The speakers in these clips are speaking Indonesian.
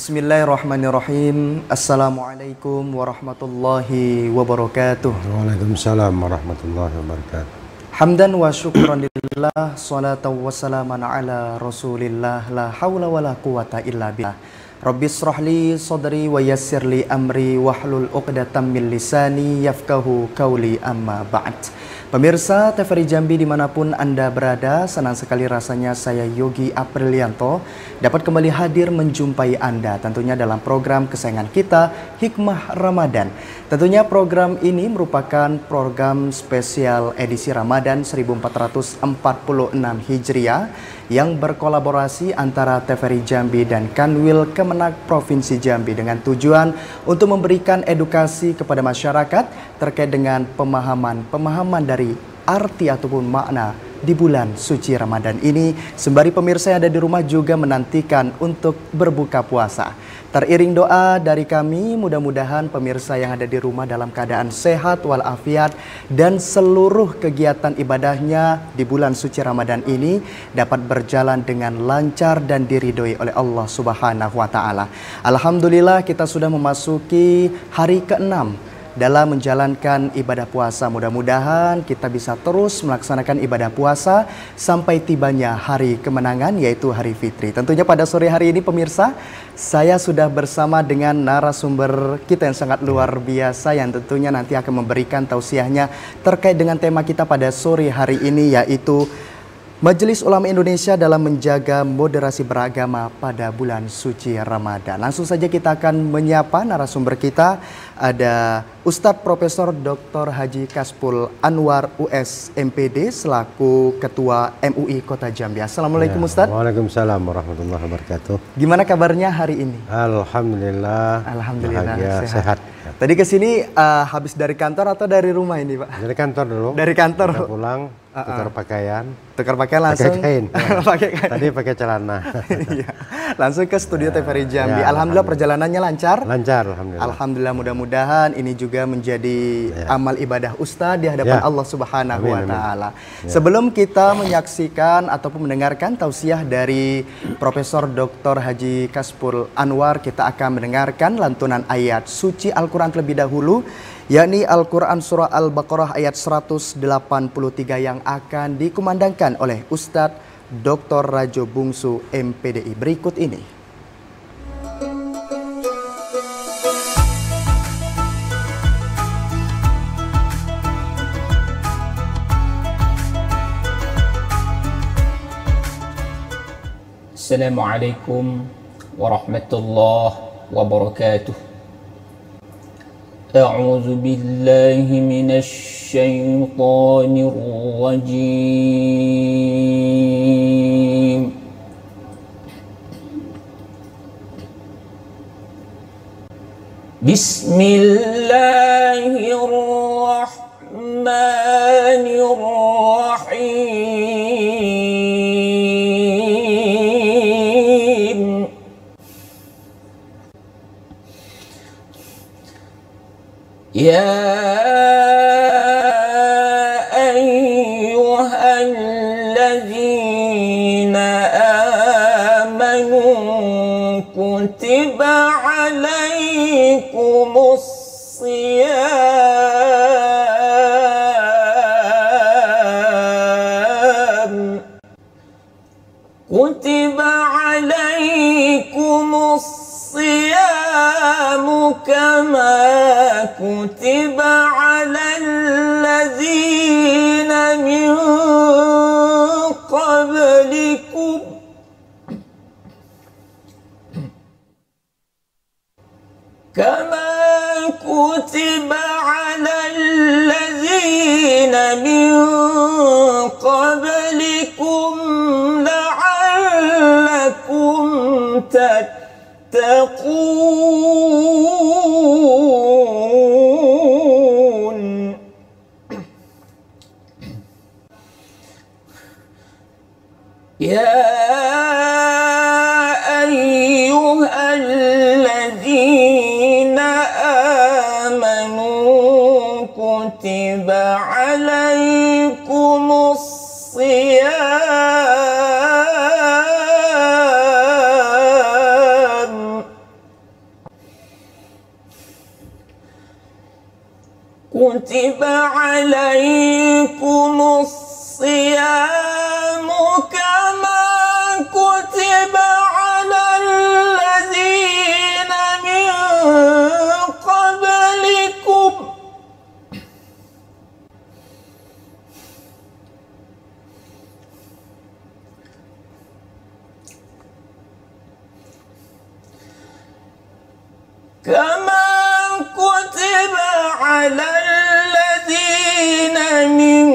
Bismillahirrahmanirrahim. Assalamualaikum warahmatullahi wabarakatuh. Waalaikumsalam warahmatullahi wabarakatuh. Hamdan wa syukran lillah, salatan wa salaman ala rasulillah, la hawla wa la quwata illa billah. Rabbis shrahli sadri wa yassirli amri wahlul uqdatam min lisani yafqahu qawli, amma ba'd. Pemirsa TVRI Jambi dimanapun Anda berada, senang sekali rasanya saya Yogi Aprilianto dapat kembali hadir menjumpai Anda tentunya dalam program kesayangan kita, Hikmah Ramadan. Tentunya program ini merupakan program spesial edisi Ramadan 1446 Hijriah yang berkolaborasi antara TVRI Jambi dan Kanwil Kemenak Provinsi Jambi dengan tujuan untuk memberikan edukasi kepada masyarakat terkait dengan pemahaman dari arti ataupun makna di bulan suci Ramadan ini, sembari pemirsa yang ada di rumah juga menantikan untuk berbuka puasa. Teriring doa dari kami, mudah-mudahan pemirsa yang ada di rumah dalam keadaan sehat walafiat dan seluruh kegiatan ibadahnya di bulan suci Ramadan ini dapat berjalan dengan lancar dan diridhoi oleh Allah Subhanahu wa taala. Alhamdulillah, kita sudah memasuki hari ke-6 dalam menjalankan ibadah puasa. Mudah-mudahan kita bisa terus melaksanakan ibadah puasa sampai tibanya hari kemenangan, yaitu hari fitri. Tentunya pada sore hari ini pemirsa, saya sudah bersama dengan narasumber kita yang sangat luar biasa yang tentunya nanti akan memberikan tausiahnya terkait dengan tema kita pada sore hari ini, yaitu Majelis Ulama Indonesia dalam menjaga moderasi beragama pada bulan suci Ramadan. Langsung saja kita akan menyapa narasumber kita. Ada Ustadz Profesor Dr. Haji Kaspul Anwar US MPD selaku Ketua MUI Kota Jambi. Assalamualaikum Ustadz. Waalaikumsalam warahmatullahi wabarakatuh. Gimana kabarnya hari ini? Alhamdulillah. Alhamdulillah Bahagia, sehat. Tadi kesini habis dari kantor atau dari rumah ini, Pak? Dari kantor dulu. Dari kantor. Kita pulang, tukar pakaian. Tukar pakaian langsung. Pakai kain. Pakai kain. Tadi pakai celana. Iya. Langsung ke studio TVRI Jambi. Ya, alhamdulillah perjalanannya lancar. Lancar, alhamdulillah. Alhamdulillah, mudah-mudahan ini juga menjadi amal ibadah Ustadz di hadapan Allah Subhanahu wa taala. Sebelum kita menyaksikan ataupun mendengarkan tausiah dari Profesor Dr. Haji Kaspul Anwar, kita akan mendengarkan lantunan ayat suci Al-Qur'an terlebih dahulu, yakni Al-Quran Surah Al-Baqarah ayat 183 yang akan dikumandangkan oleh Ustadz Dr. Rajo Bungsu MPDI berikut ini. Assalamualaikum warahmatullahi wabarakatuh. أعوذ بالله من الشيطان الرجيم بسم الله الرحمن الرحيم يا أيها الذين آمنوا كتب عليكم الصيام كتب عليكم الصيام كما كتب على الذين من قبلكم كما كتب على الذين من قبلكم لعلكم تتقون يا أيها الذين آمنوا كتب عليكم الصيام كتب عليكم الصيام كما كتب على الذين من قبلكم كما كتب على الذين من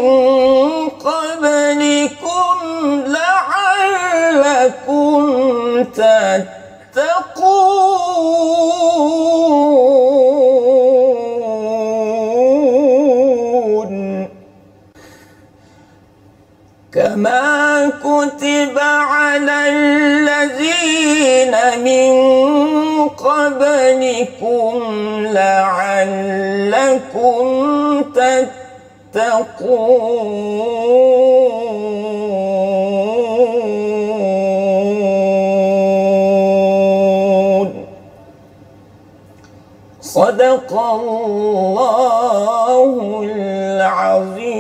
قبلكم لعلكم تتقون كما كتب على الذين من قبلكم لعلكم تتقون صدق الله العظيم.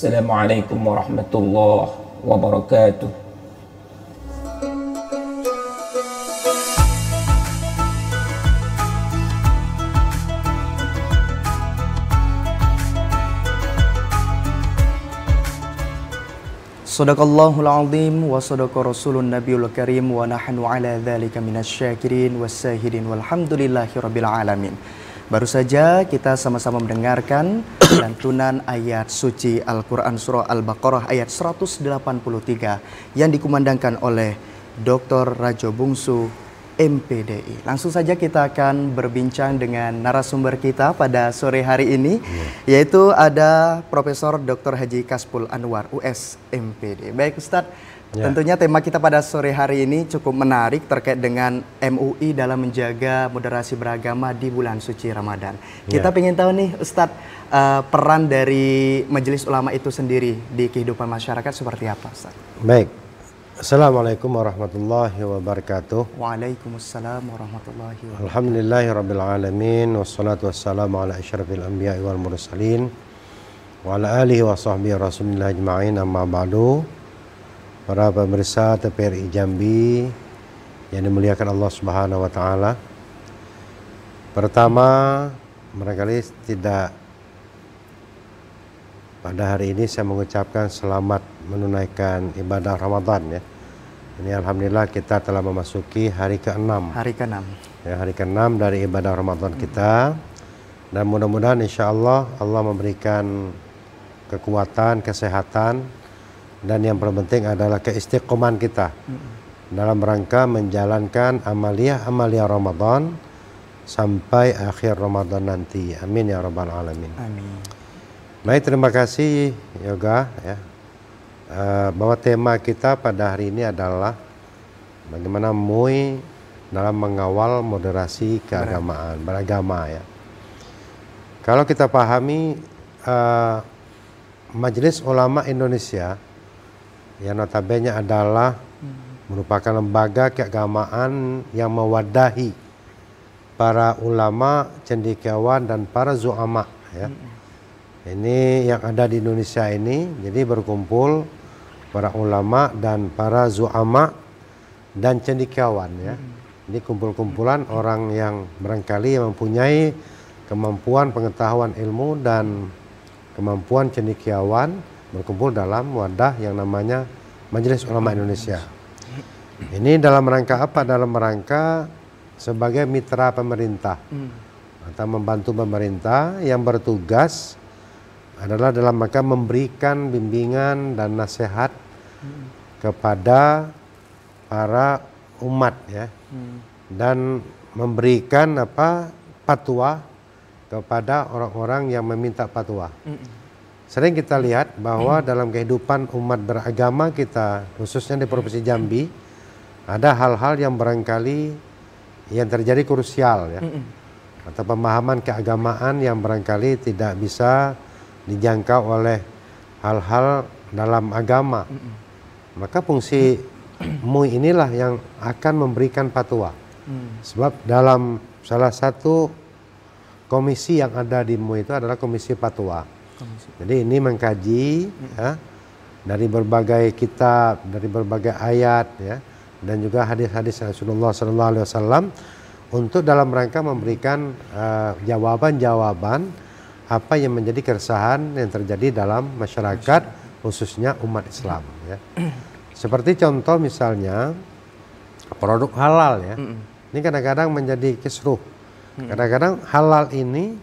Assalamualaikum warahmatullahi wabarakatuh. Sadaqallahul azim wa sadaqa rasulun nabiyul karim wa nahnu ala dzalika minasyakirin wassahidin walhamdulillahi rabbil alamin. Baru saja kita sama-sama mendengarkan lantunan ayat suci Al-Quran Surah Al-Baqarah ayat 183 yang dikumandangkan oleh Dr. Rajo Bungsu MPDI. Langsung saja kita akan berbincang dengan narasumber kita pada sore hari ini, yaitu ada Profesor Dr. Haji Kaspul Anwar US MPD. Baik Ustadz, tentunya tema kita pada sore hari ini cukup menarik terkait dengan MUI dalam menjaga moderasi beragama di bulan suci Ramadan. Kita pengen tahu nih Ustadz, peran dari Majelis Ulama itu sendiri di kehidupan masyarakat seperti apa Ustadz? Baik. Assalamualaikum warahmatullahi wabarakatuh. Waalaikumsalam warahmatullahi wabarakatuh. Alhamdulillahi rabbil alamin. Wassalatu wassalamu ala asyrafil anbiya'i wal mursalin wa ala alihi wa sahbihi rasulillah ajma'in, amma ba'du. Para pemirsa TPRI Jambi yang dimuliakan Allah Subhanahu wa taala. Pertama, barangkali tidak pada hari ini saya mengucapkan selamat menunaikan ibadah Ramadan ya. Ini alhamdulillah kita telah memasuki hari ke-6. Hari ke-6. Ya, hari ke-6 dari ibadah Ramadan kita. Dan mudah-mudahan insyaallah Allah memberikan kekuatan, kesehatan, dan yang terpenting adalah keistiqomahan kita dalam rangka menjalankan amalia Ramadan sampai akhir Ramadan nanti. Amin ya rabbal alamin. Amin. Baik, terima kasih Yoga ya. Bahwa tema kita pada hari ini adalah bagaimana MUI dalam mengawal moderasi keagamaan, beragama ya. Kalau kita pahami Majelis Ulama Indonesia yang notabene adalah merupakan lembaga keagamaan yang mewadahi para ulama, cendekiawan dan para zu'ama ya. Ini yang ada di Indonesia ini, jadi berkumpul para ulama dan para zu'ama dan cendekiawan ya. Ini kumpul-kumpulan orang yang barangkali mempunyai kemampuan pengetahuan ilmu dan kemampuan cendekiawan berkumpul dalam wadah yang namanya Majelis Ulama Indonesia. Ini dalam rangka apa? Dalam rangka sebagai mitra pemerintah atau membantu pemerintah yang bertugas adalah dalam rangka memberikan bimbingan dan nasihat kepada para umat ya, dan memberikan fatwa kepada orang-orang yang meminta fatwa. Sering kita lihat bahwa dalam kehidupan umat beragama kita, khususnya di Provinsi Jambi, ada hal-hal yang barangkali yang terjadi krusial ya, atau pemahaman keagamaan yang barangkali tidak bisa dijangkau oleh hal-hal dalam agama. Maka fungsi MUI inilah yang akan memberikan fatwa. Sebab dalam salah satu komisi yang ada di MUI itu adalah komisi fatwa. Jadi ini mengkaji ya, dari berbagai kitab, dari berbagai ayat ya, dan juga hadis-hadis Rasulullah SAW untuk dalam rangka memberikan jawaban-jawaban apa yang menjadi keresahan yang terjadi dalam masyarakat khususnya umat Islam ya. Seperti contoh misalnya produk halal ya. Ini kadang-kadang menjadi kisruh. Kadang-kadang halal ini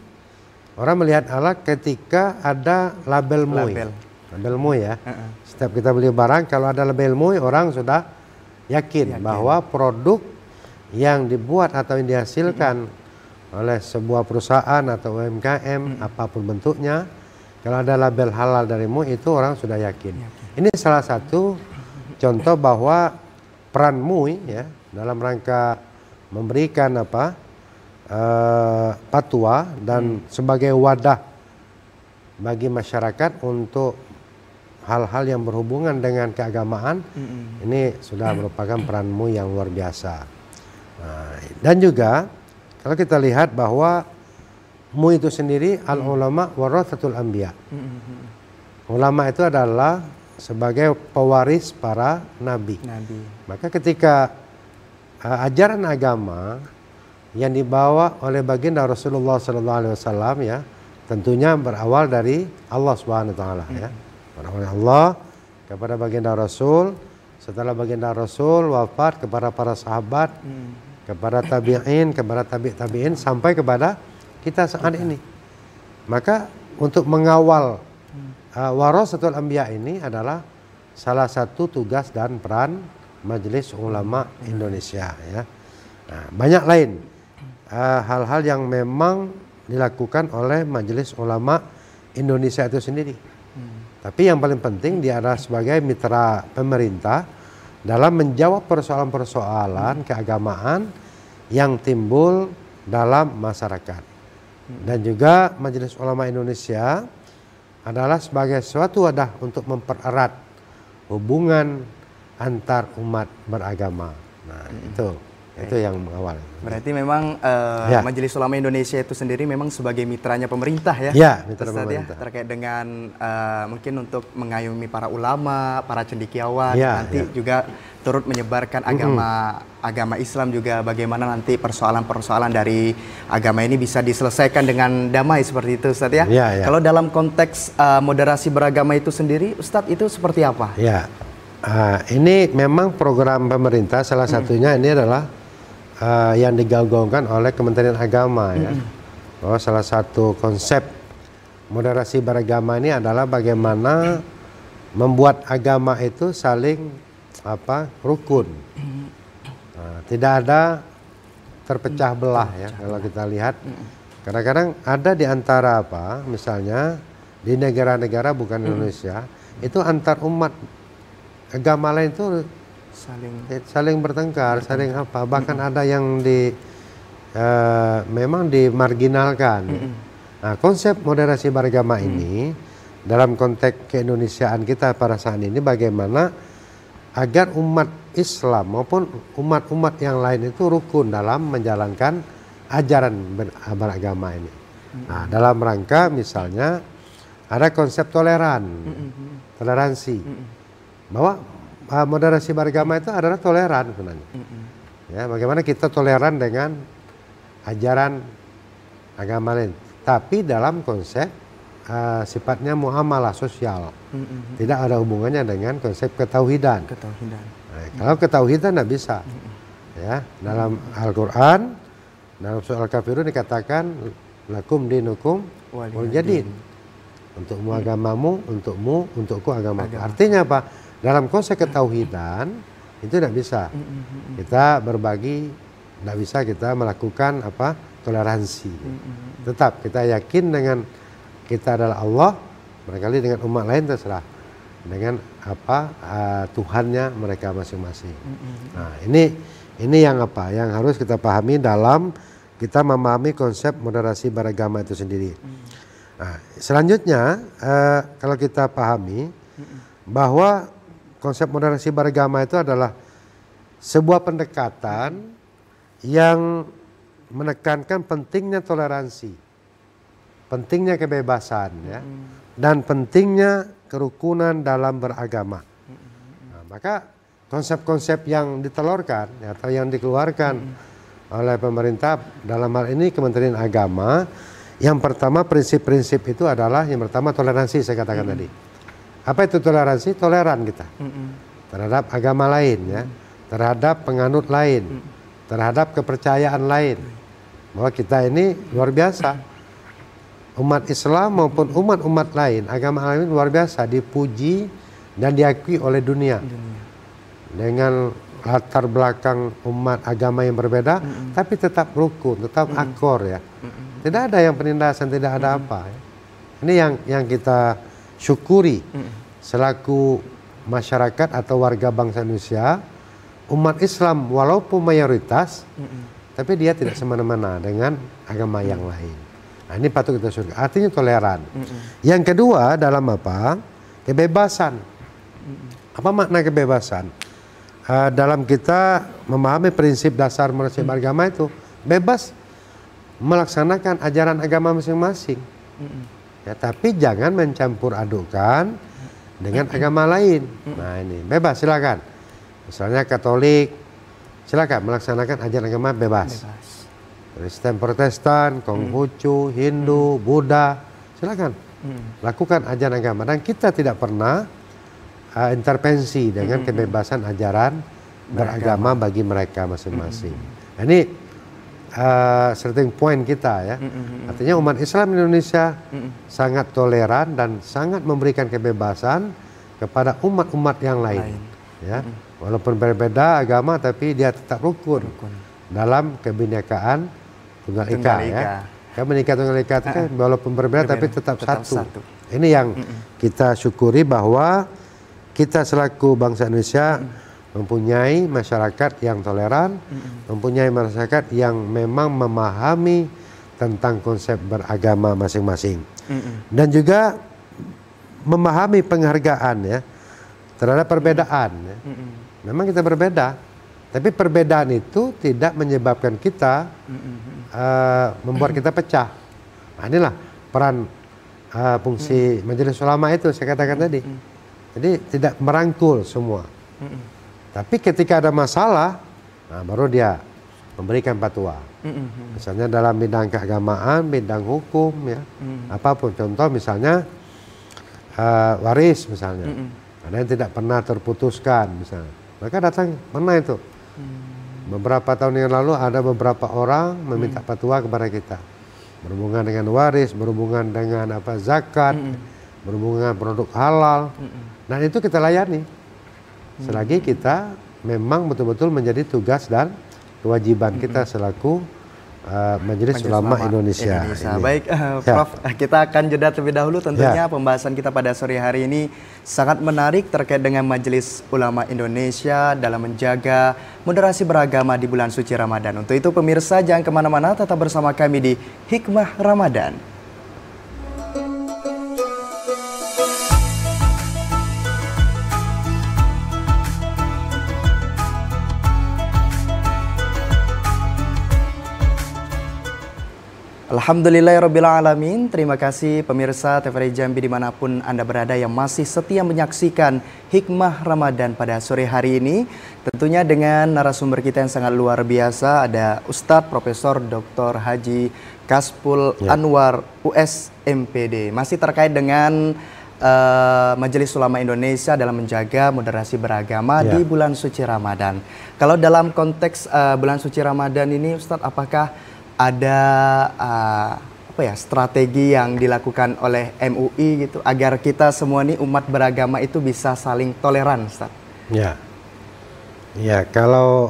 orang melihat halal ketika ada label MUI. Label MUI ya. Setiap kita beli barang kalau ada label MUI orang sudah yakin bahwa produk yang dibuat atau yang dihasilkan oleh sebuah perusahaan atau UMKM apapun bentuknya, kalau ada label halal dari MUI itu orang sudah yakin. Ini salah satu contoh bahwa peran MUI ya dalam rangka memberikan fatwa dan sebagai wadah bagi masyarakat untuk hal-hal yang berhubungan dengan keagamaan, ini sudah merupakan peran MUI yang luar biasa. Nah, dan juga kalau kita lihat bahwa MUI itu sendiri al-ulama warathatul anbiya. Ulama itu adalah sebagai pewaris para nabi. Maka ketika ajaran agama yang dibawa oleh baginda Rasulullah SAW ya, tentunya berawal dari Allah Subhanahu wa taala ya. Berawal dari Allah kepada baginda Rasul, setelah baginda Rasul wafat kepada para sahabat, kepada tabi'in, kepada tabi'in sampai kepada kita saat ini. Maka untuk mengawal warasatul anbiya ini adalah salah satu tugas dan peran Majelis Ulama Indonesia ya. Nah, banyak lain hal-hal yang memang dilakukan oleh Majelis Ulama Indonesia itu sendiri. Tapi yang paling penting dia adalah sebagai mitra pemerintah dalam menjawab persoalan-persoalan keagamaan yang timbul dalam masyarakat. Dan juga Majelis Ulama Indonesia adalah sebagai suatu wadah untuk mempererat hubungan antar umat beragama. Nah, itu yang mengawal. Berarti memang Majelis Ulama Indonesia itu sendiri memang sebagai mitranya pemerintah ya. Ya, mitra pemerintah. Ya, terkait dengan mungkin untuk mengayomi para ulama, para cendekiawan, nanti juga turut menyebarkan agama Islam juga bagaimana nanti persoalan-persoalan dari agama ini bisa diselesaikan dengan damai seperti itu Ustadz ya. Kalau dalam konteks moderasi beragama itu sendiri Ustadz itu seperti apa? Ya, ini memang program pemerintah salah satunya ini adalah yang digaungkan oleh Kementerian Agama ya. Bahwa salah satu konsep moderasi beragama ini adalah bagaimana membuat agama itu saling rukun. Tidak ada terpecah belah ya. Kalau kita lihat kadang-kadang ada di antara misalnya di negara-negara bukan Indonesia itu antar umat agama lain itu saling bertengkar, saling bahkan ada yang memang dimarginalkan. Nah, konsep moderasi beragama ini dalam konteks keindonesiaan kita pada saat ini bagaimana agar umat Islam maupun umat-umat yang lain itu rukun dalam menjalankan ajaran beragama ini. Nah, dalam rangka misalnya ada konsep toleransi, bahwa moderasi beragama itu adalah toleran sebenarnya. Ya, bagaimana kita toleran dengan ajaran agama lain, tapi dalam konsep sifatnya muamalah sosial, tidak ada hubungannya dengan konsep ketauhidan. Nah, kalau ketauhidan tidak bisa. Ya, dalam Al-Quran, dalam surah Al-Kafirun dikatakan lakum dinukum waljadin. Untukmu agamamu, untukku agamaku. Artinya apa? Dalam konsep ketauhidan itu tidak bisa kita berbagi, tidak bisa kita melakukan toleransi. Tetap kita yakin dengan kita adalah Allah, barangkali dengan umat lain terserah dengan Tuhannya mereka masing-masing. Nah, ini yang yang harus kita pahami dalam kita memahami konsep moderasi beragama itu sendiri. Nah, selanjutnya kalau kita pahami bahwa konsep moderasi beragama itu adalah sebuah pendekatan yang menekankan pentingnya toleransi, pentingnya kebebasan, ya, dan pentingnya kerukunan dalam beragama. Nah, maka konsep-konsep yang ditelurkan atau yang dikeluarkan oleh pemerintah dalam hal ini Kementerian Agama, yang pertama prinsip-prinsip itu adalah yang pertama toleransi, saya katakan tadi. Apa itu toleransi? Toleran kita terhadap agama lain, ya, terhadap penganut lain, terhadap kepercayaan lain. Bahwa kita ini luar biasa. Umat Islam maupun umat-umat lain, agama lain luar biasa, dipuji dan diakui oleh dunia. Dengan latar belakang umat agama yang berbeda, tapi tetap rukun, tetap akor, ya. Tidak ada yang penindasan, tidak ada apa. Ya. Ini yang kita syukuri selaku masyarakat atau warga bangsa Indonesia, umat Islam walaupun mayoritas, tapi dia tidak semena-mena dengan agama yang lain. Nah, ini patut kita syukuri. Artinya toleran. Yang kedua dalam apa? Kebebasan. Apa makna kebebasan? Dalam kita memahami prinsip dasar manusia beragama itu bebas melaksanakan ajaran agama masing-masing. Ya, tapi jangan mencampur adukan dengan agama lain. Nah, ini bebas, silakan. Misalnya Katolik, silakan melaksanakan ajaran agama bebas. Kristen, Protestan, Konghucu, Hindu, Buddha, silakan lakukan ajaran agama. Dan kita tidak pernah intervensi dengan kebebasan ajaran beragama bagi mereka masing-masing. Nah, ini starting point kita, ya. Artinya umat Islam Indonesia sangat toleran dan sangat memberikan kebebasan kepada umat-umat yang lain. Ya. Walaupun berbeda agama, tapi dia tetap rukun dalam kebinekaan Tunggal Ika. Ya. Kebinekaan Tunggal Ika itu kan walaupun berbeda tapi tetap satu. Ini yang kita syukuri, bahwa kita selaku bangsa Indonesia mempunyai masyarakat yang toleran, mempunyai masyarakat yang memang memahami tentang konsep beragama masing-masing, dan juga memahami penghargaan, ya, terhadap perbedaan. Ya. Memang kita berbeda, tapi perbedaan itu tidak menyebabkan kita membuat kita pecah. Nah, inilah peran fungsi Majelis Ulama itu saya katakan tadi. Jadi tidak merangkul semua. Tapi ketika ada masalah, nah baru dia memberikan fatwa. Misalnya dalam bidang keagamaan, bidang hukum, ya, apapun. Contoh misalnya waris misalnya, ada yang tidak pernah terputuskan misalnya. Maka datang pernah itu. Beberapa tahun yang lalu ada beberapa orang meminta fatwa kepada kita berhubungan dengan waris, berhubungan dengan apa zakat, berhubungan dengan produk halal. Dan itu kita layani. Selagi kita memang betul-betul menjadi tugas dan kewajiban kita selaku Majelis Ulama Indonesia. Baik, Prof, kita akan jeda terlebih dahulu. Tentunya pembahasan kita pada sore hari ini sangat menarik terkait dengan Majelis Ulama Indonesia dalam menjaga moderasi beragama di bulan suci Ramadan. Untuk itu pemirsa jangan kemana-mana, tetap bersama kami di Hikmah Ramadan. Alhamdulillahirrabbilalamin. Terima kasih pemirsa TVRI Jambi dimanapun Anda berada yang masih setia menyaksikan Hikmah Ramadan pada sore hari ini. Tentunya dengan narasumber kita yang sangat luar biasa, ada Ustadz Profesor Dr. Haji Kaspul Anwar US MPD. Masih terkait dengan Majelis Ulama Indonesia dalam menjaga moderasi beragama di bulan suci Ramadan. Kalau dalam konteks bulan suci Ramadan ini Ustadz, apakah ada strategi yang dilakukan oleh MUI gitu agar kita semua nih umat beragama itu bisa saling toleran, Ustaz? Ya, kalau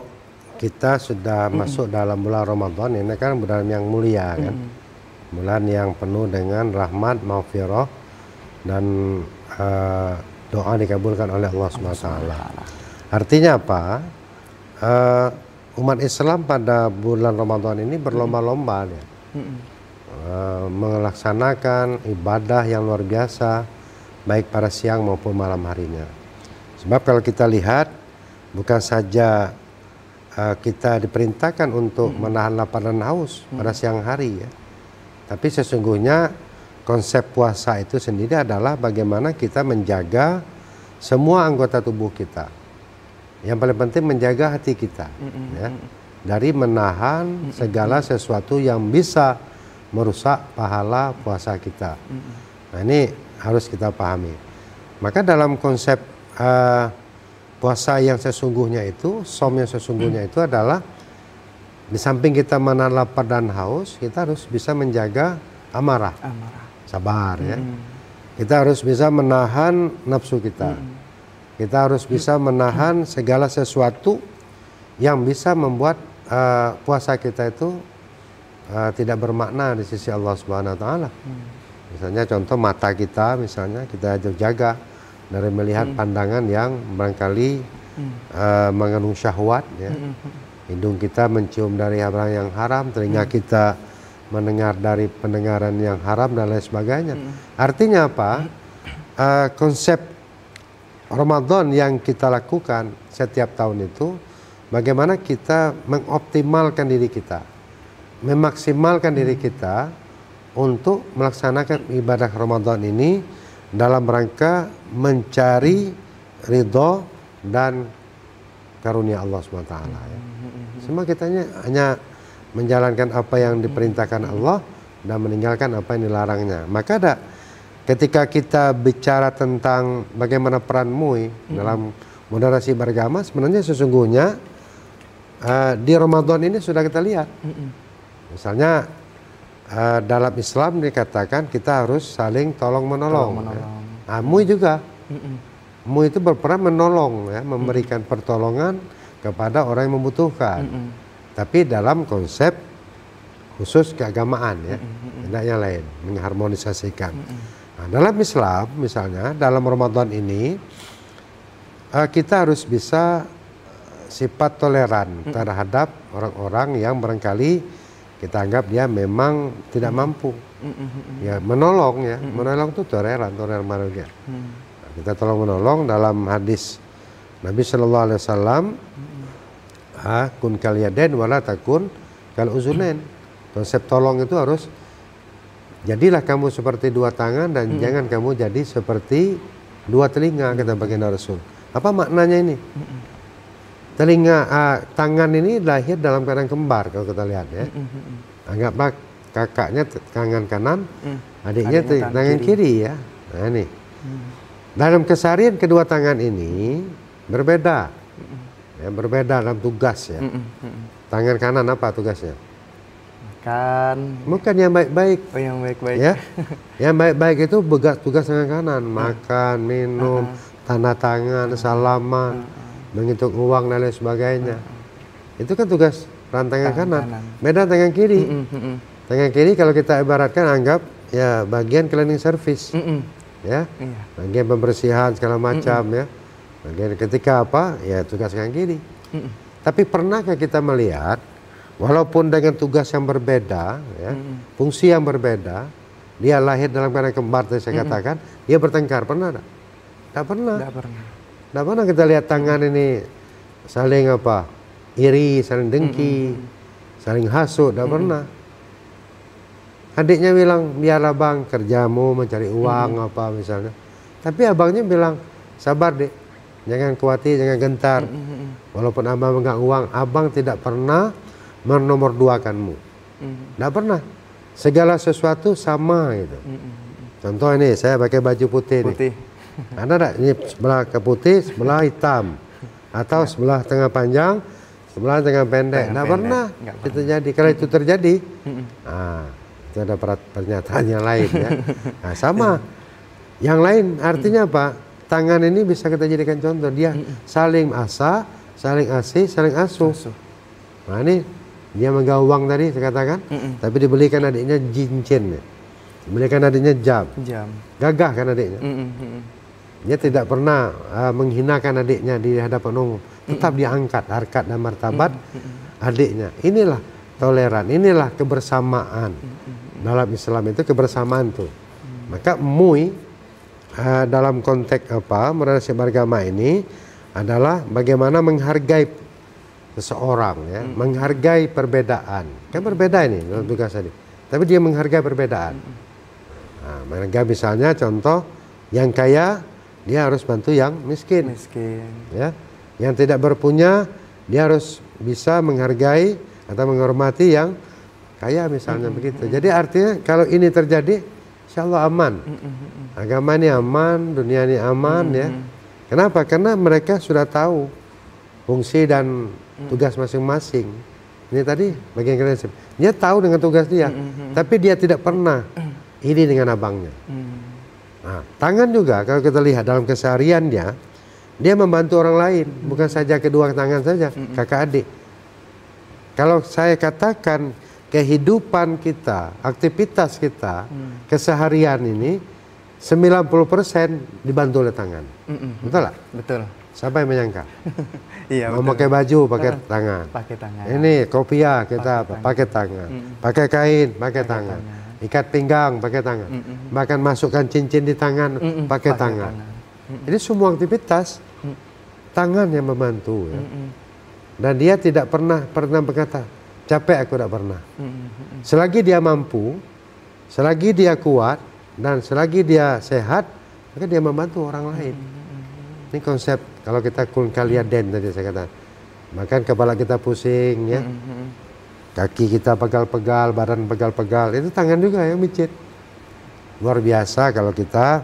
kita sudah masuk dalam bulan Ramadan, ini kan bulan yang mulia kan, bulan yang penuh dengan rahmat, maghfirah dan doa dikabulkan oleh Allah SWT. Artinya apa? Umat Islam pada bulan Ramadan ini berlomba-lomba ya, melaksanakan ibadah yang luar biasa baik pada siang maupun malam harinya. Sebab kalau kita lihat bukan saja kita diperintahkan untuk menahan lapar dan haus pada siang hari ya. Tapi sesungguhnya konsep puasa itu sendiri adalah bagaimana kita menjaga semua anggota tubuh kita. Yang paling penting menjaga hati kita ya, dari menahan segala sesuatu yang bisa merusak pahala puasa kita. Nah, ini harus kita pahami. Maka dalam konsep puasa yang sesungguhnya itu, som yang sesungguhnya itu adalah di samping kita menahan lapar dan haus, kita harus bisa menjaga amarah. Sabar ya. Kita harus bisa menahan nafsu kita. Kita harus bisa menahan segala sesuatu yang bisa membuat puasa kita itu tidak bermakna di sisi Allah Subhanahu wa taala. Misalnya contoh mata kita, misalnya kita jaga dari melihat pandangan yang barangkali mengandung syahwat ya. Hidung kita mencium dari hal yang haram, telinga kita mendengar dari pendengaran yang haram dan lain sebagainya. Artinya apa? Konsep Ramadan yang kita lakukan setiap tahun itu bagaimana kita mengoptimalkan diri kita, memaksimalkan diri kita untuk melaksanakan ibadah Ramadan ini dalam rangka mencari ridho dan karunia Allah SWT ya. Semua kita hanya menjalankan apa yang diperintahkan Allah dan meninggalkan apa yang dilarangnya. Maka ada ketika kita bicara tentang bagaimana peran MUI dalam moderasi beragama, sebenarnya sesungguhnya di Ramadan ini sudah kita lihat. Misalnya dalam Islam dikatakan kita harus saling tolong-menolong. Ya. MUI juga. MUI itu berperan menolong, ya, memberikan pertolongan kepada orang yang membutuhkan. Tapi dalam konsep khusus keagamaan, ya, tidak yang lain, mengharmonisasikan. Nah, dalam Islam misalnya dalam Ramadan ini kita harus bisa sifat toleran terhadap orang-orang yang barangkali kita anggap dia memang tidak mampu. Ya, menolong ya, menolong itu toleran manusia. Nah, kita tolong menolong dalam hadis Nabi Shallallahu Alaihi Wasallam, kun kaliyadain wala takun kal uzunain. Konsep tolong itu harus jadilah kamu seperti dua tangan dan jangan kamu jadi seperti dua telinga, kata baginda Rasul. Apa maknanya ini? Tangan ini lahir dalam keadaan kembar kalau kita lihat ya. Anggaplah kakaknya tangan kanan, adiknya tangan kiri ya. Nah ini. Dalam keseharian kedua tangan ini berbeda. Ya, berbeda dalam tugas ya. Tangan kanan apa tugasnya? Bukan yang baik-baik. Oh, yang baik-baik. Ya. Yang baik-baik itu tugas tangan kanan, makan, minum, tanda tangan, salaman, menghitung uang dan lain sebagainya. Itu kan tugas tangan kanan. Beda tangan kiri. Tangan kiri kalau kita ibaratkan anggap ya bagian cleaning service. Ya. Bagian pembersihan segala macam ya. Bagian ketika apa? Ya tugas tangan kiri. Tapi pernahkah kita melihat walaupun dengan tugas yang berbeda, ya, fungsi yang berbeda, dia lahir dalam keadaan kembar tadi saya katakan, dia bertengkar, pernah tak? Tak pernah. Tak pernah kita lihat tangan ini saling apa? Iri, saling dengki, saling hasut, tak pernah. Adiknya bilang, biarlah bang, kerjamu mencari uang apa misalnya. Tapi abangnya bilang, sabar dek, jangan khawatir, jangan gentar. Walaupun abang enggak uang, abang tidak pernah menomorduakanmu. Tidak pernah. Segala sesuatu sama gitu. Contoh ini, saya pakai baju putih. Nih. Ada tak? Ini sebelah ke putih, sebelah hitam. Atau sebelah tengah panjang, sebelah tengah pendek. Tidak pernah itu terjadi. Kalau itu terjadi, nah, itu ada pernyataan yang lain ya. Nah, sama. Yang lain artinya apa? Tangan ini bisa kita jadikan contoh. Dia saling asa, saling asih, saling asuh. Nah ini dia menggawa uang tadi saya katakan, tapi dibelikan adiknya cincin, dibelikan adiknya jam. Gagah kan adiknya. Dia tidak pernah menghinakan adiknya di hadapan umum, tetap diangkat harkat dan martabat adiknya. Inilah toleran, inilah kebersamaan. Dalam Islam itu kebersamaan tuh. Maka MUI dalam konteks apa moderasi beragama ini adalah bagaimana menghargai seseorang ya menghargai perbedaan. Kan berbeda ini dalam tugas tadi. Tapi dia menghargai perbedaan. Nah, menghargai misalnya contoh yang kaya dia harus bantu yang miskin. Ya. Yang tidak berpunya dia harus bisa menghargai atau menghormati yang kaya misalnya begitu. Jadi artinya kalau ini terjadi insya Allah aman. Agama ini aman, dunia ini aman ya. Kenapa? Karena mereka sudah tahu fungsi dan tugas masing-masing. Ini tadi bagian prinsip. Dia tahu dengan tugas dia, tapi dia tidak pernah iri dengan abangnya. Nah, tangan juga kalau kita lihat dalam kesehariannya, dia membantu orang lain, bukan saja kedua tangan saja, kakak adik. Kalau saya katakan kehidupan kita, aktivitas kita, keseharian ini 90% dibantu oleh tangan. Betul lah? Betul. Siapa yang menyangka? Iya, mau pakai baju pakai tangan. Pakai tangan. Ini kopiah kita pakai tangan. Pakai kain pakai tangan. Ikat pinggang pakai tangan. Bahkan masukkan cincin di tangan pakai tangan. Jadi semua aktivitas tangan yang membantu ya. Dan dia tidak pernah berkata capek, aku tidak pernah. Selagi dia mampu, selagi dia kuat dan selagi dia sehat, maka dia membantu orang lain. Ini konsep kalau kita kalian den tadi saya kata. Makan kepala kita pusing ya. Kaki kita pegal-pegal, badan pegal-pegal, itu tangan juga yang mijit. Luar biasa kalau kita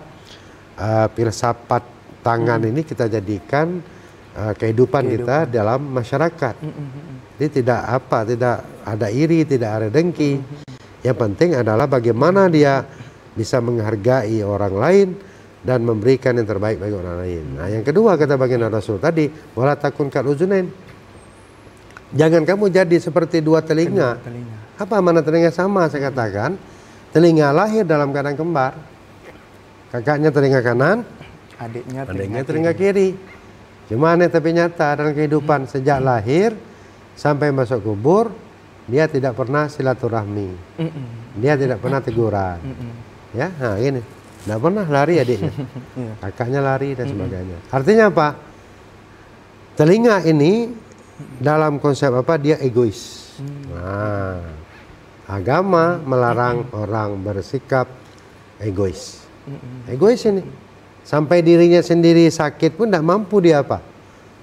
filsafat tangan ini kita jadikan kehidupan kita dalam masyarakat. Jadi tidak ada iri, tidak ada dengki. Yang penting adalah bagaimana dia bisa menghargai orang lain dan memberikan yang terbaik bagi orang lain. Nah, yang kedua kata baginda Rasul tadi, wala takun kal uzunain. Jangan kamu jadi seperti dua telinga. Apa mana telinga sama saya katakan? Telinga lahir dalam keadaan kembar. Kakaknya telinga kanan, adiknya telinga kiri. Cuma aneh tapi nyata dalam kehidupan sejak lahir sampai masuk kubur, dia tidak pernah silaturahmi. Dia tidak pernah teguran. Ya, nah ini. Tidak pernah lari adiknya, kakaknya lari dan sebagainya. Artinya apa? Telinga ini dalam konsep apa? Dia egois. Nah, agama melarang orang bersikap egois. Egois ini sampai dirinya sendiri sakit pun tidak mampu dia apa?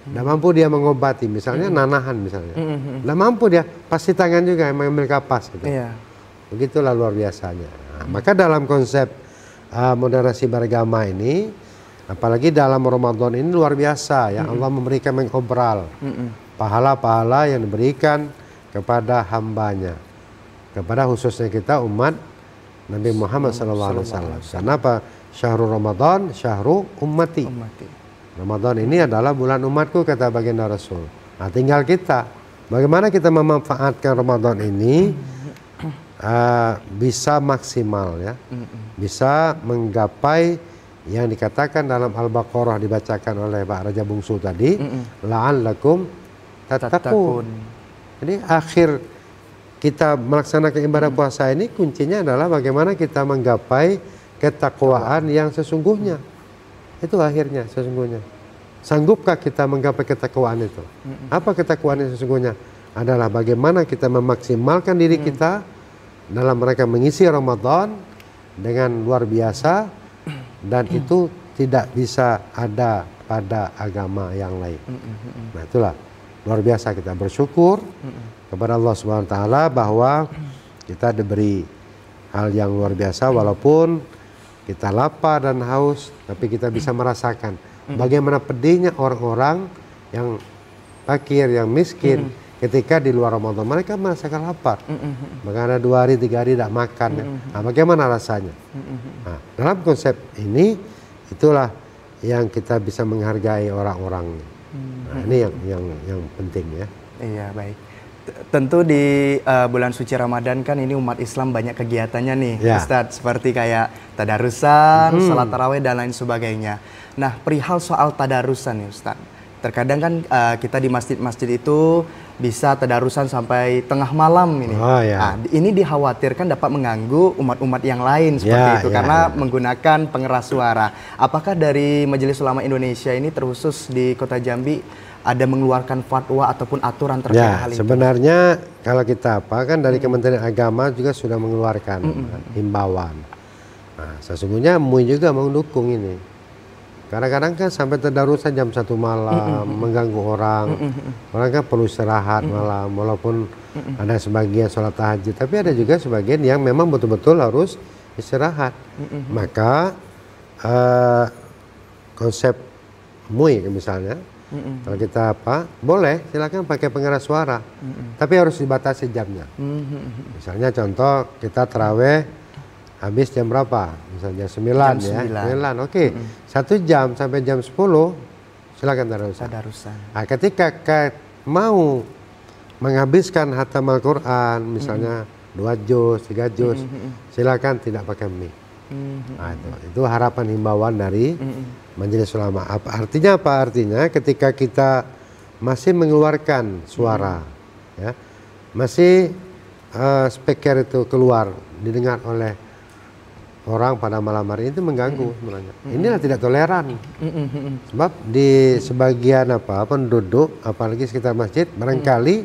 Tidak mampu dia mengobati. Misalnya nanahan misalnya, tidak mampu dia. Pasti tangan juga yang mengambil kapas. Gitu. Begitulah luar biasanya. Nah, maka dalam konsep moderasi beragama ini, apalagi dalam Ramadan ini luar biasa ya. Allah memberikan mengobral pahala-pahala yang diberikan kepada hambanya, kepada khususnya kita umat Nabi Muhammad SAW. Karena apa? Syahrul Ramadan, syahrul ummati. Ramadan ini adalah bulan umatku kata baginda Rasul. Nah, tinggal kita bagaimana kita memanfaatkan Ramadan ini bisa maksimal ya, bisa menggapai yang dikatakan dalam Al-Baqarah dibacakan oleh Pak Raja Bungsu tadi, la'allakum tattaqun. Jadi akhir kita melaksanakan ibadah puasa ini kuncinya adalah bagaimana kita menggapai ketakwaan yang sesungguhnya. Itu akhirnya sesungguhnya. Sanggupkah kita menggapai ketakwaan itu? Apa ketakwaan yang sesungguhnya? Adalah bagaimana kita memaksimalkan diri kita dalam mereka mengisi Ramadan dengan luar biasa, dan itu tidak bisa ada pada agama yang lain. Nah, itulah luar biasa kita bersyukur kepada Allah Subhanahu wa taala bahwa kita diberi hal yang luar biasa, walaupun kita lapar dan haus, tapi kita bisa merasakan bagaimana pedihnya orang-orang yang fakir, yang miskin. Ketika di luar Ramadan mereka merasakan lapar, maka ada 2 hari 3 hari tidak makan. Nah, bagaimana rasanya? Nah, dalam konsep ini itulah yang kita bisa menghargai orang-orang. Nah, ini yang penting ya. Iya, baik. Tentu di bulan suci Ramadan kan ini umat Islam banyak kegiatannya nih, Ustadz, seperti kayak tadarusan, salat tarawih dan lain sebagainya. Nah, perihal soal tadarusan nih Ustadz, terkadang kan kita di masjid-masjid itu bisa tadarusan sampai tengah malam ini. Nah, ini dikhawatirkan dapat mengganggu umat-umat yang lain seperti itu karena menggunakan pengeras suara. Apakah dari Majelis Ulama Indonesia ini terkhusus di Kota Jambi ada mengeluarkan fatwa ataupun aturan terkait Ya, hal itu? sebenarnya kalau kita kan dari Kementerian Agama juga sudah mengeluarkan himbauan. Nah, sesungguhnya MUI juga mendukung ini. Kadang-kadang kan sampai tadarusan jam 1 malam, mengganggu orang. Orang kan perlu istirahat malam, walaupun ada sebagian sholat tahajud. Tapi ada juga sebagian yang memang betul-betul harus istirahat. Maka konsep MUI misalnya, kalau kita boleh silakan pakai pengeras suara, tapi harus dibatasi jamnya. Misalnya contoh kita terawih habis jam berapa? Misalnya 9 ya, 9. Oke. 1 jam sampai jam 10 silakan tadarusan. Nah, ketika mau menghabiskan hatam Al-Quran, misalnya 2 juz, 3 juz, silakan tidak pakai mic. Nah, itu harapan himbauan dari Majelis Ulama. Artinya apa? Artinya ketika kita masih mengeluarkan suara, ya, masih speaker itu keluar didengar oleh orang pada malam hari itu mengganggu sebenarnya. Inilah tidak toleran. Sebab di sebagian penduduk, apalagi sekitar masjid, barangkali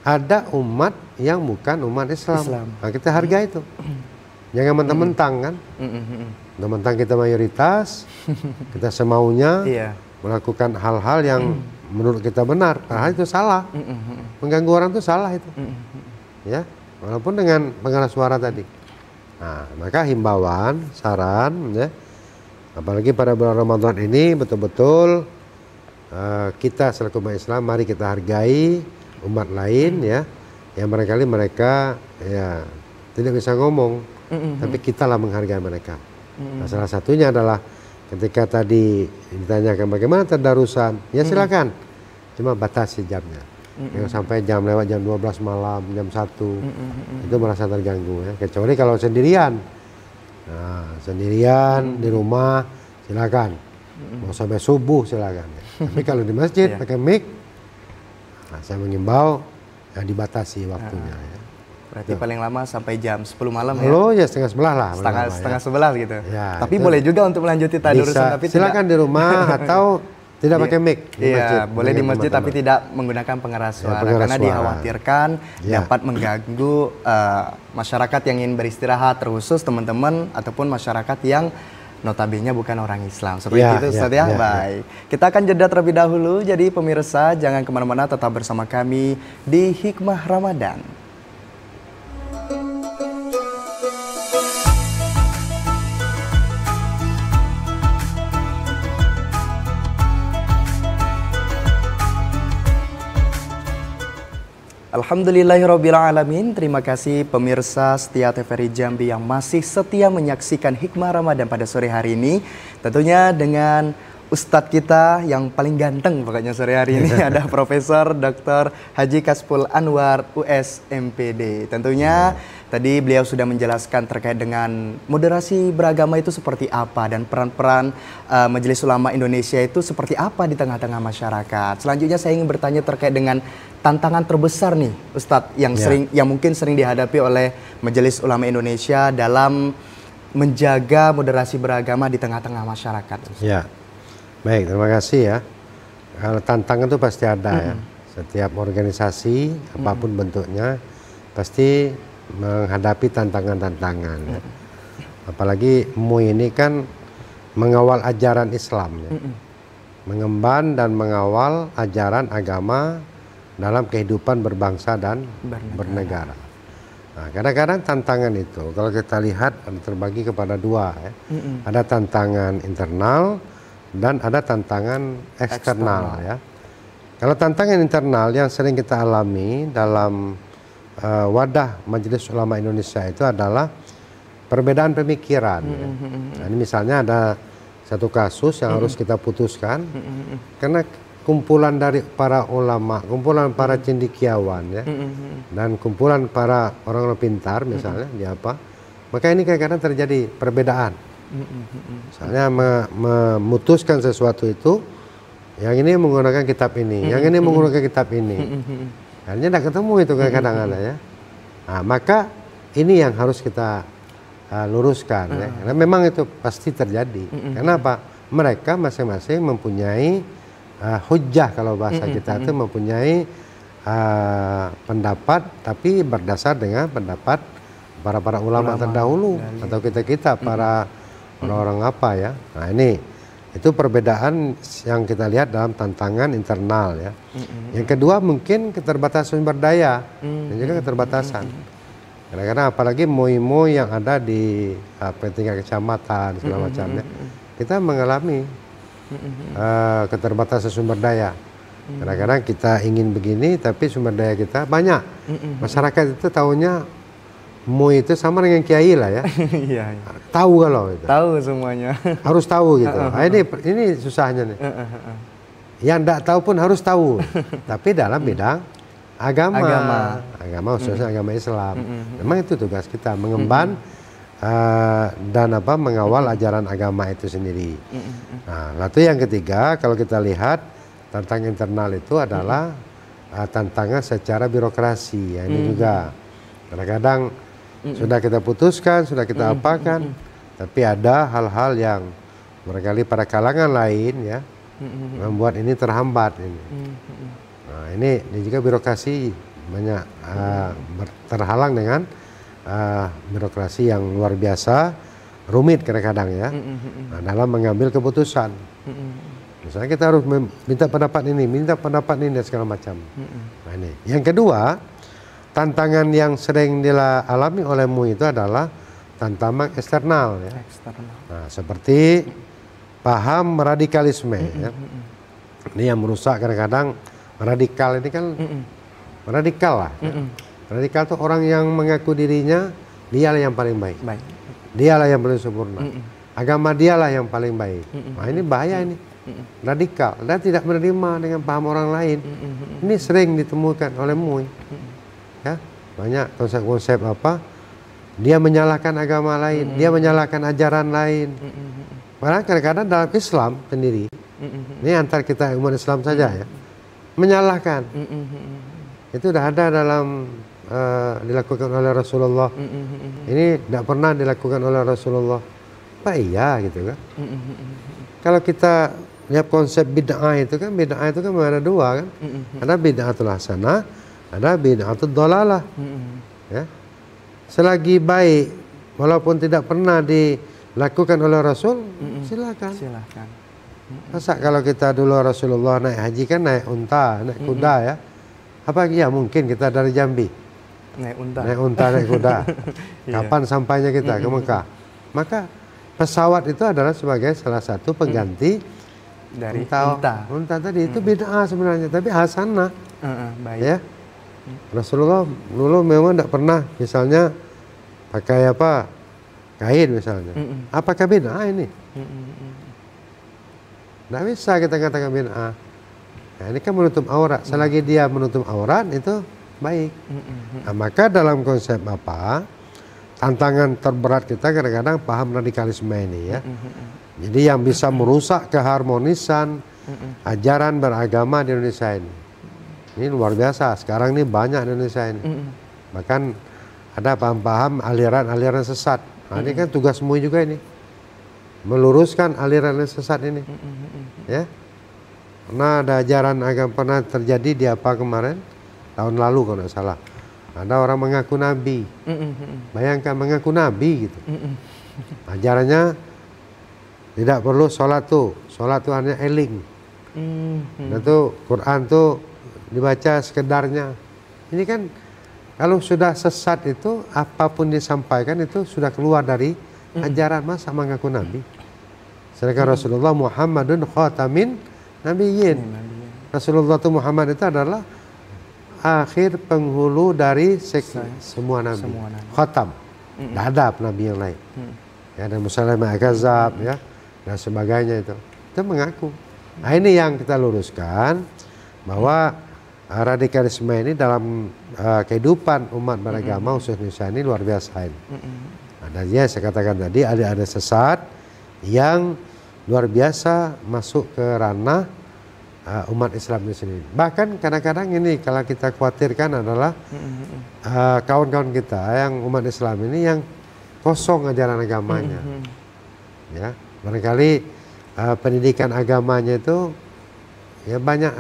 ada umat yang bukan umat Islam. Nah, kita hargai itu. Jangan mentang-mentang kan. Mentang-mentang kita mayoritas, kita semaunya melakukan hal-hal yang menurut kita benar. Nah, itu salah. Mengganggu orang itu salah itu. Ya, walaupun dengan pengeras suara tadi. Nah, maka himbauan, saran, ya, apalagi pada bulan Ramadan ini betul-betul kita selaku umat Islam, mari kita hargai umat lain, ya, yang barangkali mereka ya tidak bisa ngomong. Tapi kita lah menghargai mereka. Nah, salah satunya adalah ketika tadi ditanyakan bagaimana tadarusan, ya silakan, cuma batasi jamnya. Yang sampai lewat jam 12 malam, jam 1 itu merasa terganggu, ya. Kecuali kalau sendirian. Nah, sendirian di rumah silakan. Mau sampai subuh silakan. Tapi kalau di masjid pakai mic, nah, saya mengimbau ya dibatasi waktunya, ya. Berarti paling lama sampai jam 10 malam ya? Halo, ya setengah 11 lah. Setengah 11 gitu. Ya, tapi boleh juga untuk melanjuti tadarusan, tapi silakan di rumah atau tidak pakai mic. Iya, boleh di masjid tapi tidak menggunakan pengeras suara, karena dikhawatirkan dapat mengganggu masyarakat yang ingin beristirahat, terkhusus teman-teman ataupun masyarakat yang notabene bukan orang Islam. Seperti itu Ustaz ya. Baik. Kita akan jeda terlebih dahulu. Jadi pemirsa jangan kemana-mana, tetap bersama kami di Hikmah Ramadan. Alhamdulillahirrabbilalamin. Terima kasih pemirsa setia TVRI Jambi yang masih setia menyaksikan Hikmah Ramadan pada sore hari ini. Tentunya dengan Ustadz kita yang paling ganteng pokoknya sore hari ini ada Profesor Dr. Haji Kasful Anwar US MPD. Tentunya tadi beliau sudah menjelaskan terkait dengan moderasi beragama itu seperti apa dan peran-peran Majelis Ulama Indonesia itu seperti apa di tengah-tengah masyarakat. Selanjutnya saya ingin bertanya terkait dengan tantangan terbesar nih Ustadz yang mungkin sering dihadapi oleh Majelis Ulama Indonesia dalam menjaga moderasi beragama di tengah-tengah masyarakat. Ya. Baik, terima kasih ya. Kalau tantangan itu pasti ada ya. Setiap organisasi apapun bentuknya pasti menghadapi tantangan-tantangan. Ya. Apalagi MUI ini kan mengawal ajaran Islam, ya. Mengemban dan mengawal ajaran agama dalam kehidupan berbangsa dan bernegara. Nah, kadang-kadang tantangan itu kalau kita lihat terbagi kepada dua, ya. Ada tantangan internal dan ada tantangan eksternal, ya. Kalau tantangan internal yang sering kita alami dalam wadah Majelis Ulama Indonesia itu adalah perbedaan pemikiran. Ya. Nah, ini misalnya ada satu kasus yang harus kita putuskan karena kumpulan dari para ulama, kumpulan para cendekiawan, ya, dan kumpulan para orang pintar misalnya di apa, maka ini kadang-kadang terjadi perbedaan. Misalnya memutuskan sesuatu itu, yang ini menggunakan kitab ini, yang ini menggunakan kitab ini. Akhirnya tidak ketemu itu kadang-kadang ada, ya. Nah, maka ini yang harus kita luruskan, ya. Karena memang itu pasti terjadi. Kenapa? Mereka masing-masing mempunyai hujjah kalau bahasa kita itu mempunyai pendapat tapi berdasar dengan pendapat para ulama terdahulu atau kita para orang apa ya. Nah ini itu perbedaan yang kita lihat dalam tantangan internal ya. Yang kedua mungkin keterbatasan sumber daya dan juga keterbatasan. Kadang-kadang apalagi MUI-MUI yang ada di tingkat kecamatan segala macamnya, kita mengalami keterbatasan sumber daya. Kadang-kadang kita ingin begini tapi sumber daya kita banyak. Masyarakat itu tahunya MUI itu sama dengan kiai lah ya. Iya. Tahu kalau itu. Tahu semuanya. Harus tahu gitu. Nah, ini susahnya nih. Yang tidak tahu pun harus tahu. Tapi dalam bidang agama khususnya agama Islam. Memang itu tugas kita mengemban dan mengawal ajaran agama itu sendiri. Nah, lalu yang ketiga kalau kita lihat tantangan internal itu adalah tantangan secara birokrasi. Ya, ini juga kadang-kadang sudah kita putuskan, sudah kita apakan, tapi ada hal-hal yang barangkali pada kalangan lain ya membuat ini terhambat ini. Nah, ini juga birokrasi banyak terhalang dengan birokrasi yang luar biasa rumit kadang-kadang ya. Nah, dalam mengambil keputusan. Misalnya kita harus minta pendapat ini dan segala macam. Nah, ini. Yang kedua, tantangan yang sering dialami oleh MUI itu adalah tantangan eksternal ya. Nah, seperti paham radikalisme ya. Ini yang merusak kadang-kadang radikal ini kan radikal lah. Ya. Radikal itu orang yang mengaku dirinya dialah yang paling baik. Dialah yang paling sempurna. Agama dialah yang paling baik. Nah, ini bahaya ini. Radikal dan tidak menerima dengan paham orang lain. Ini sering ditemukan oleh MUI. Ya, banyak konsep-konsep dia menyalahkan agama lain, dia menyalahkan ajaran lain. Padahal kadang-kadang dalam Islam sendiri, ini antar kita umat Islam saja ya, menyalahkan. Itu sudah ada dalam dilakukan oleh Rasulullah. Ini tidak pernah dilakukan oleh Rasulullah. Apa iya gitu kan? Kalau kita lihat konsep bid'ah itu kan ada dua kan? Ada bid'atul hasanah, ada bid'atul dhalalah. Ya. Selagi baik walaupun tidak pernah dilakukan oleh Rasul, silakan. Masa kalau kita dulu Rasulullah naik haji kan naik unta, naik kuda ya. Apa ya mungkin kita dari Jambi naik unta, naik kuda. Kapan sampainya kita ke Mekah? Maka pesawat itu adalah sebagai salah satu pengganti dari unta. Unta tadi itu bid'ah sebenarnya, tapi hasanah. Baik. Ya. Rasulullah dulu memang tidak pernah misalnya pakai kain misalnya. Apakah bid'ah ini? Tidak bisa kita katakan bid'ah. Nah, ini kan menutup aurat. Selagi dia menutup aurat itu baik. Nah, maka dalam konsep tantangan terberat kita kadang-kadang paham radikalisme ini ya. Jadi yang bisa merusak keharmonisan ajaran beragama di Indonesia ini. Ini luar biasa. Sekarang ini banyak di Indonesia ini. Bahkan ada paham-paham aliran-aliran sesat. Nah, ini kan tugas MUI juga ini. Meluruskan aliran sesat ini. Ya. Karena ada ajaran agama pernah terjadi di kemarin? Tahun lalu kalau tidak salah. Ada orang mengaku nabi. Bayangkan mengaku nabi gitu. Ajarannya tidak perlu sholat tuh hanya eling. Dan tuh Quran tuh dibaca sekedarnya. Ini kan kalau sudah sesat itu apapun disampaikan itu sudah keluar dari ajaran, masa mengaku nabi. Sedangkan Rasulullah Muhammadun khatamin nabiyyin. Rasulullah itu Muhammad itu adalah akhir penghulu dari semua nabi. Khatam. Tidak ada nabi yang lain. Ya, dan Musailamah al-Kadzdzab ya dan sebagainya itu mengaku. Nah, ini yang kita luruskan bahwa radikalisme ini dalam kehidupan umat beragama khusus Indonesia ini luar biasa ini. Dan ya saya katakan tadi ada sesat yang luar biasa masuk ke ranah umat Islam di sini. Bahkan kadang-kadang ini kalau kita khawatirkan adalah kawan-kawan kita yang umat Islam ini yang kosong ajaran agamanya. Ya, barangkali pendidikan agamanya itu ya banyak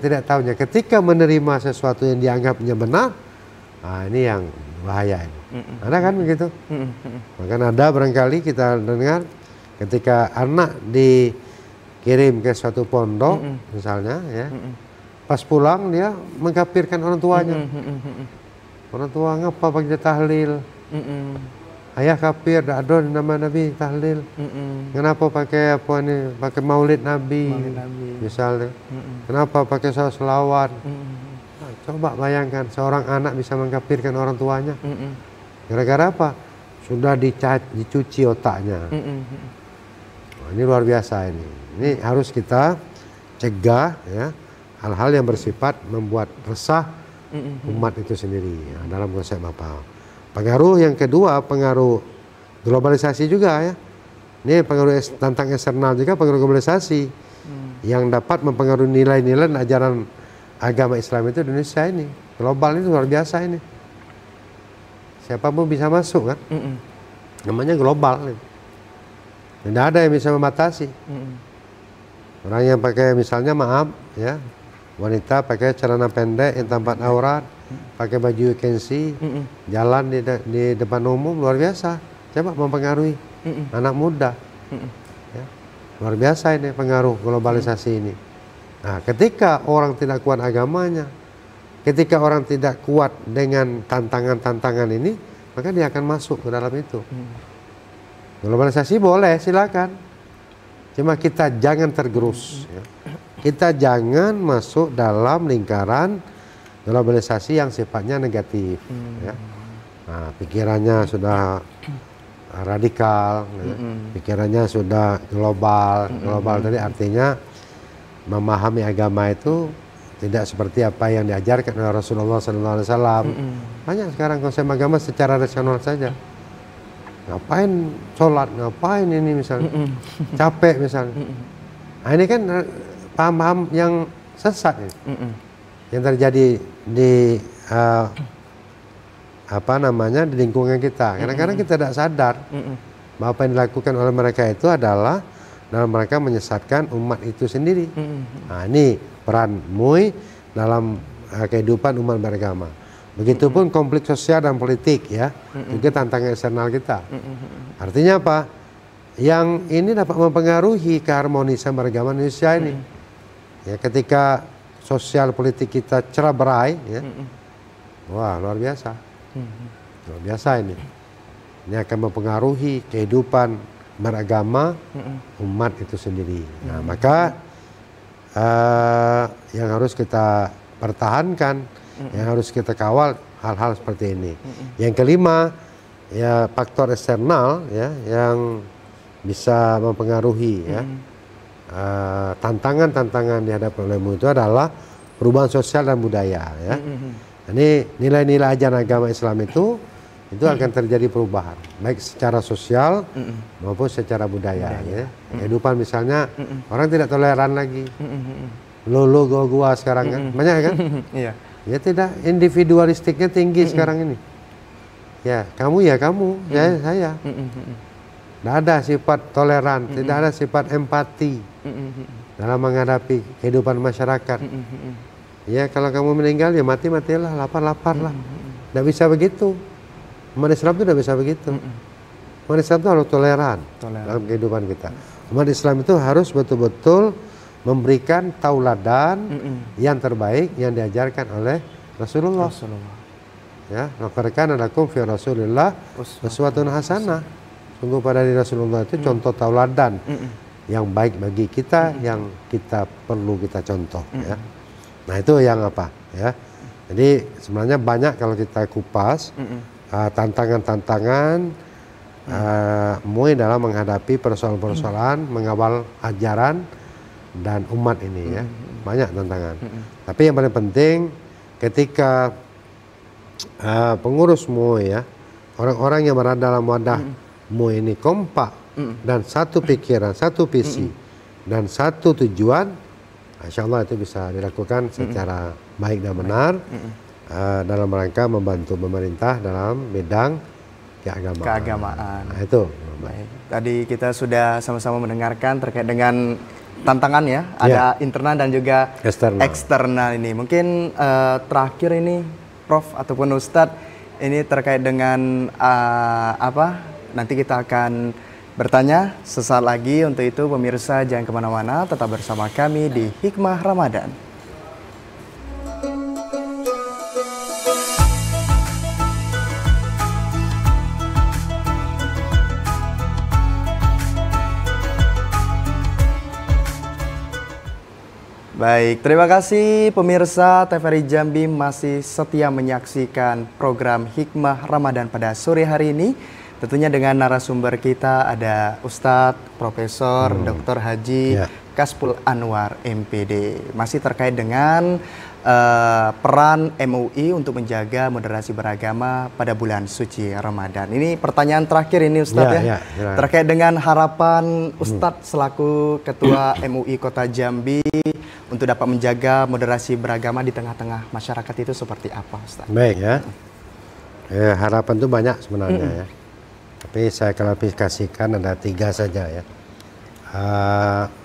tidak tahunya. Ketika menerima sesuatu yang dianggapnya benar, ini yang bahaya ini. Ada kan begitu? Bahkan ada barangkali kita dengar ketika anak dikirim ke suatu pondok misalnya ya, pas pulang dia mengkafirkan orang tuanya. Orang tua ngapa pakai tahlil? Ayah kafir, tak ada nama Nabi tahlil. Kenapa pakai apa ini? Pakai maulid Nabi, misalnya. Kenapa pakai selawat? Nah, coba bayangkan seorang anak bisa mengkafirkan orang tuanya. Gara-gara apa? Sudah dicuci otaknya. Nah, ini luar biasa ini. Ini harus kita cegah ya, hal-hal yang bersifat membuat resah umat itu sendiri ya, dalam konsep apa. Pengaruh yang kedua, pengaruh globalisasi juga ya. Ini pengaruh tentang eksternal juga, pengaruh globalisasi yang dapat mempengaruhi nilai-nilai ajaran agama Islam itu di Indonesia ini. Global ini luar biasa ini. Siapapun bisa masuk kan. Namanya global. Tidak ada yang bisa membatasi. Orang yang pakai misalnya maaf ya, wanita pakai celana pendek yang tampak aurat, pakai baju kensi, jalan di depan umum, luar biasa. Coba mempengaruhi anak muda. Ya, luar biasa ini pengaruh globalisasi ini. Nah, ketika orang tidak kuat agamanya, ketika orang tidak kuat dengan tantangan-tantangan ini, maka dia akan masuk ke dalam itu. Globalisasi boleh, silakan. Cuma kita jangan tergerus. Ya. Kita jangan masuk dalam lingkaran globalisasi yang sifatnya negatif. Ya. Nah, pikirannya sudah radikal, ya. Pikirannya sudah global. Global tadi artinya memahami agama itu tidak seperti apa yang diajarkan oleh Rasulullah SAW. Banyak sekarang konsep agama secara rasional saja. Ngapain sholat, ngapain ini misalnya, capek misalnya. Nah, ini kan paham-paham yang sesat yang terjadi di di lingkungan kita. Kadang-kadang kita tidak sadar bahwa apa yang dilakukan oleh mereka itu adalah dalam mereka menyesatkan umat itu sendiri. Nah, ini peran MUI dalam kehidupan umat beragama. Begitupun konflik sosial dan politik ya, juga tantangan eksternal kita. Artinya apa? Yang ini dapat mempengaruhi keharmonisan beragama Indonesia ini. Ya, ketika sosial politik kita cerah berai, ya, wah luar biasa, luar biasa ini. Ini akan mempengaruhi kehidupan beragama umat itu sendiri. Nah, maka yang harus kita pertahankan, yang harus kita kawal hal-hal seperti ini. Yang kelima, ya faktor eksternal ya yang bisa mempengaruhi ya tantangan-tantangan dihadapi olehmu itu adalah perubahan sosial dan budaya ya. Ini nilai-nilai ajaran agama Islam itu akan terjadi perubahan baik secara sosial maupun secara budaya ya. Kehidupan misalnya orang tidak toleran lagi. Lo gua sekarang kan banyak kan? Iya. Ya tidak, individualistiknya tinggi sekarang ini. Ya kamu ya kamu, ya saya. Tidak ada sifat toleran, tidak ada sifat empati dalam menghadapi kehidupan masyarakat. Ya kalau kamu meninggal ya mati-matilah, lapar-lapar lah. Tidak bisa begitu. Umat Islam itu tidak bisa begitu. Umat Islam itu harus toleran dalam kehidupan kita. Umat Islam itu harus betul-betul memberikan tauladan yang terbaik yang diajarkan oleh Rasulullah. Ya, laqad kana lakum fi Rasulillah uswatun hasanah. Sungguh pada diri Rasulullah itu contoh tauladan yang baik bagi kita, yang kita perlu kita contoh. Ya. Nah itu yang apa? Ya. Jadi sebenarnya banyak kalau kita kupas tantangan-tantangan MUI dalam menghadapi persoalan-persoalan mengawal ajaran dan umat ini ya, banyak tantangan. Tapi yang paling penting ketika pengurus MUI ya, orang-orang yang berada dalam wadah MUI ini kompak dan satu pikiran, satu visi dan satu tujuan, insya Allah itu bisa dilakukan secara baik dan benar dalam rangka membantu pemerintah dalam bidang keagamaan. Keagamaan. Nah, itu. Baik. Tadi kita sudah sama-sama mendengarkan terkait dengan tantangan ya, ada internal dan juga eksternal ini. Mungkin terakhir ini Prof ataupun Ustadz, ini terkait dengan apa? Nanti kita akan bertanya sesaat lagi. Untuk itu pemirsa jangan kemana-mana, tetap bersama kami di Hikmah Ramadan. Baik, terima kasih pemirsa TVRI Jambi masih setia menyaksikan program Hikmah Ramadan pada sore hari ini. Tentunya dengan narasumber kita ada Ustadz, Profesor, Dr. Haji Kasbul Anwar, MPD. Masih terkait dengan peran MUI untuk menjaga moderasi beragama pada bulan suci Ramadan. Ini pertanyaan terakhir ini Ustadz terkait dengan harapan Ustadz selaku Ketua MUI Kota Jambi untuk dapat menjaga moderasi beragama di tengah-tengah masyarakat itu seperti apa, Ustaz? Baik ya. Harapan itu banyak sebenarnya ya. Tapi saya klarifikasikan ada 3 saja ya.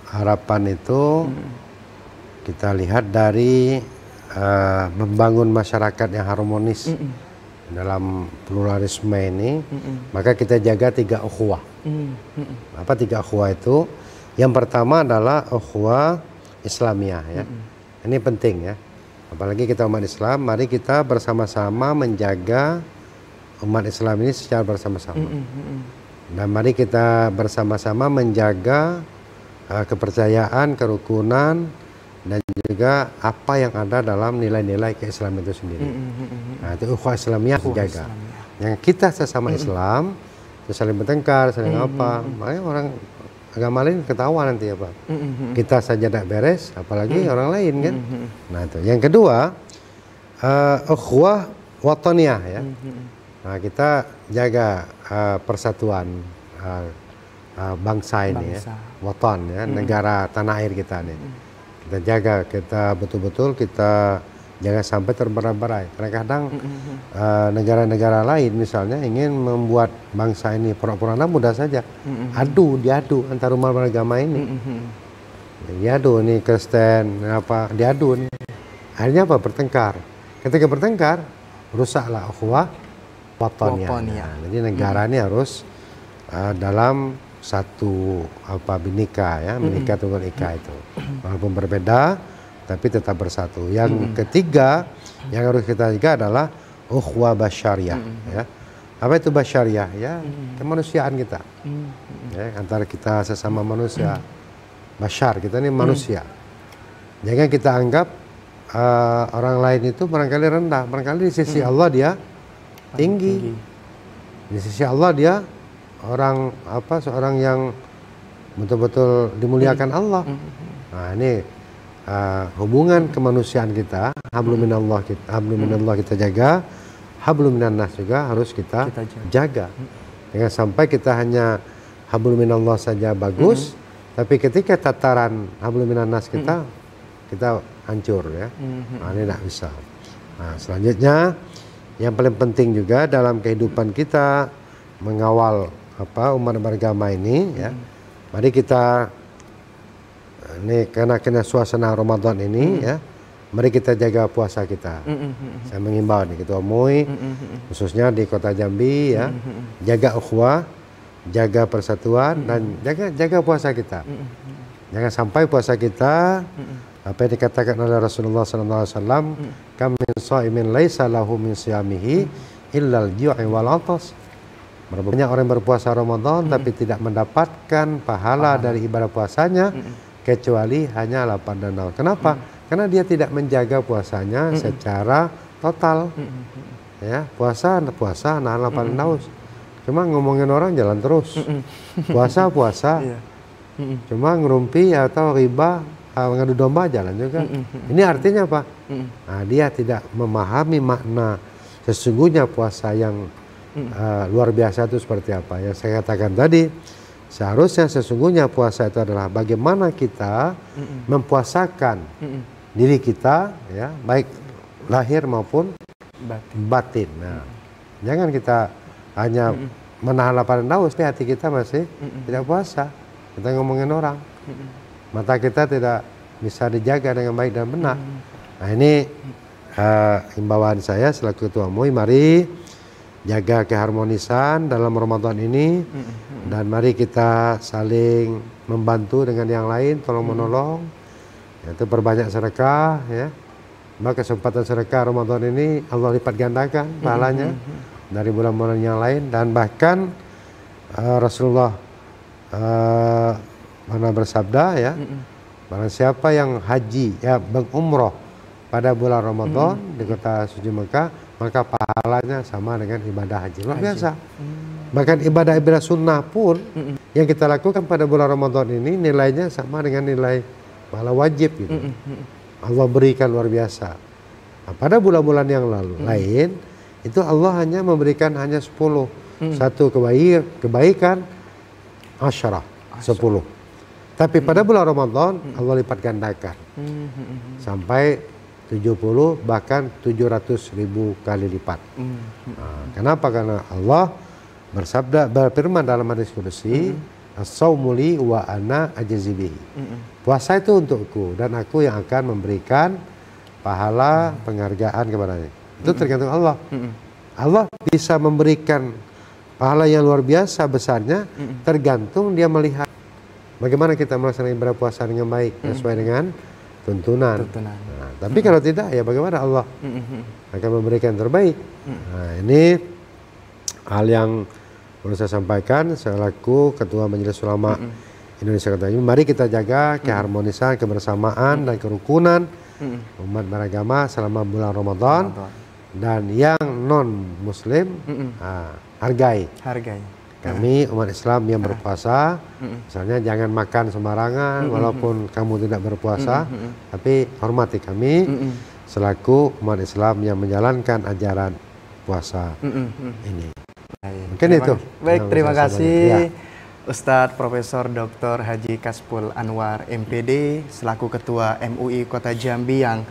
Harapan itu kita lihat dari membangun masyarakat yang harmonis dalam pluralisme ini, maka kita jaga 3 ukhuwah. Apa 3 ukhuwah itu? Yang pertama adalah ukhuwah Islamiyah ya. Ini penting ya. Apalagi kita umat Islam, mari kita bersama-sama menjaga umat Islam ini secara bersama-sama. Dan mari kita bersama-sama menjaga kepercayaan, kerukunan, dan juga apa yang ada dalam nilai-nilai keislaman itu sendiri. Nah, itu ukhuwah Islamiyah dijaga. Yang kita sesama Islam itu saling bertengkar, saling apa, makanya orang agama lain ketawa nanti apa. Kita saja tidak beres, apalagi orang lain kan. Nah itu. Yang kedua, ukhuwah wataniyah ya. Nah kita jaga persatuan bangsa ini ya, watan ya, negara tanah air kita nih. Kita jaga, kita betul-betul kita jangan sampai terberai-berai. Kadang-kadang negara-negara lain misalnya ingin membuat bangsa ini pura-pura mudah saja. Diadu antar umat beragama ini. Diadu nih Kristen apa, diadu nih. Akhirnya apa? Bertengkar. Ketika bertengkar, rusaklah ukhuwah wataniyah. Jadi negara ini harus dalam satu binika ya, menikah tunggal ika itu. Walaupun berbeda tapi tetap bersatu. Yang ketiga yang harus kita jaga adalah ukhuwah basyariah ya. Apa itu basyariah ya? Kemanusiaan kita. Ya, antara kita sesama manusia. Basyar, kita ini manusia. Jangan kita anggap orang lain itu barangkali rendah, barangkali di sisi Allah dia tinggi. Di sisi Allah dia seorang yang betul-betul dimuliakan Allah. Nah, ini hubungan kemanusiaan kita, hablum minallah kita jaga, hablum minannas juga harus kita jaga. Jangan sampai kita hanya hablum minallah saja bagus, tapi ketika tataran hablum minannas kita hancur ya. Nah, ini tidak bisa. Nah, selanjutnya yang paling penting juga dalam kehidupan kita mengawal umat beragama ini ya. Mari kita ini karena suasana Ramadan ini ya, mari kita jaga puasa kita. Saya mengimbau nih Ketua MUI khususnya di Kota Jambi ya, jaga ukhuwah, jaga persatuan dan jaga puasa kita. Jangan sampai puasa kita apa yang dikatakan oleh Rasulullah SAW, kam min shaimin laisa lahu min siyamihi illal ju'i wal 'atas. Banyak orang berpuasa Ramadan tapi tidak mendapatkan pahala dari ibadah puasanya kecuali hanya lapar dan haus. Kenapa? Karena dia tidak menjaga puasanya secara total. Ya, puasa nahan lapar dan haus. Cuma ngomongin orang jalan terus. Puasa. Cuma ngerumpi atau riba, ngadu domba jalan juga. Ini artinya apa? Nah, dia tidak memahami makna sesungguhnya puasa yang luar biasa itu seperti apa. Yang saya katakan tadi, seharusnya sesungguhnya puasa itu adalah bagaimana kita mempuasakan diri kita ya, baik lahir maupun batin. Nah, jangan kita hanya menahan lapar dan haus, tapi hati kita masih tidak puasa. Kita ngomongin orang. mata kita tidak bisa dijaga dengan baik dan benar. Nah ini himbauan saya selaku ketua MUI, mari jaga keharmonisan dalam Ramadan ini, dan mari kita saling membantu dengan yang lain, tolong menolong, yaitu perbanyak sedekah ya. Maka kesempatan sedekah Ramadan ini Allah lipat gandakan pahalanya dari bulan-bulan yang lain, dan bahkan Rasulullah pernah bersabda ya, barang siapa yang haji ya berumrah pada bulan Ramadan di kota suci Mekah, maka pahalanya sama dengan ibadah haji. Luar biasa. Bahkan ibadah-ibadah sunnah pun yang kita lakukan pada bulan Ramadan ini nilainya sama dengan nilai pahala wajib gitu. Allah berikan luar biasa. Nah, pada bulan-bulan yang lain itu Allah hanya memberikan hanya 10. Satu kebaikan 10. Tapi pada bulan Ramadan Allah lipat gandakan. Sampai 70 bahkan 700.000 kali lipat. Nah, kenapa? Karena Allah bersabda, berfirman dalam hadis qudsi, as-saumu li wa ana ajzi bihi. Puasa itu untukku dan aku yang akan memberikan pahala penghargaan kepadanya. Itu tergantung Allah. Allah bisa memberikan pahala yang luar biasa besarnya, tergantung dia melihat bagaimana kita melaksanakan ibadah puasa dengan baik sesuai dengan tuntunan. Nah, tapi kalau tidak, ya bagaimana Allah akan memberikan yang terbaik. Nah, ini hal yang perlu saya sampaikan selaku Ketua Majelis Ulama Indonesia Kota ini. Mari kita jaga keharmonisan, kebersamaan dan kerukunan umat beragama selama bulan Ramadan. Dan yang non Muslim hargai. Kami umat Islam yang berpuasa, misalnya jangan makan sembarangan walaupun kamu tidak berpuasa, tapi hormati kami selaku umat Islam yang menjalankan ajaran puasa ini. Mungkin itu. Baik, terima kasih Ustadz Profesor Dr. Haji Kaspul Anwar MPD selaku Ketua MUI Kota Jambi yang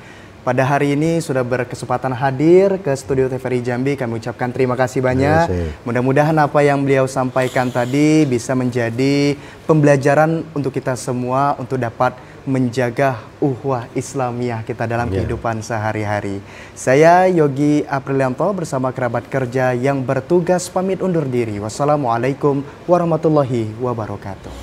pada hari ini sudah berkesempatan hadir ke studio TVRI Jambi. Kami ucapkan terima kasih banyak. Mudah-mudahan apa yang beliau sampaikan tadi bisa menjadi pembelajaran untuk kita semua untuk dapat menjaga uhwah Islamiyah kita dalam kehidupan sehari-hari. Saya Yogi Aprilianto bersama kerabat kerja yang bertugas pamit undur diri. Wassalamualaikum warahmatullahi wabarakatuh.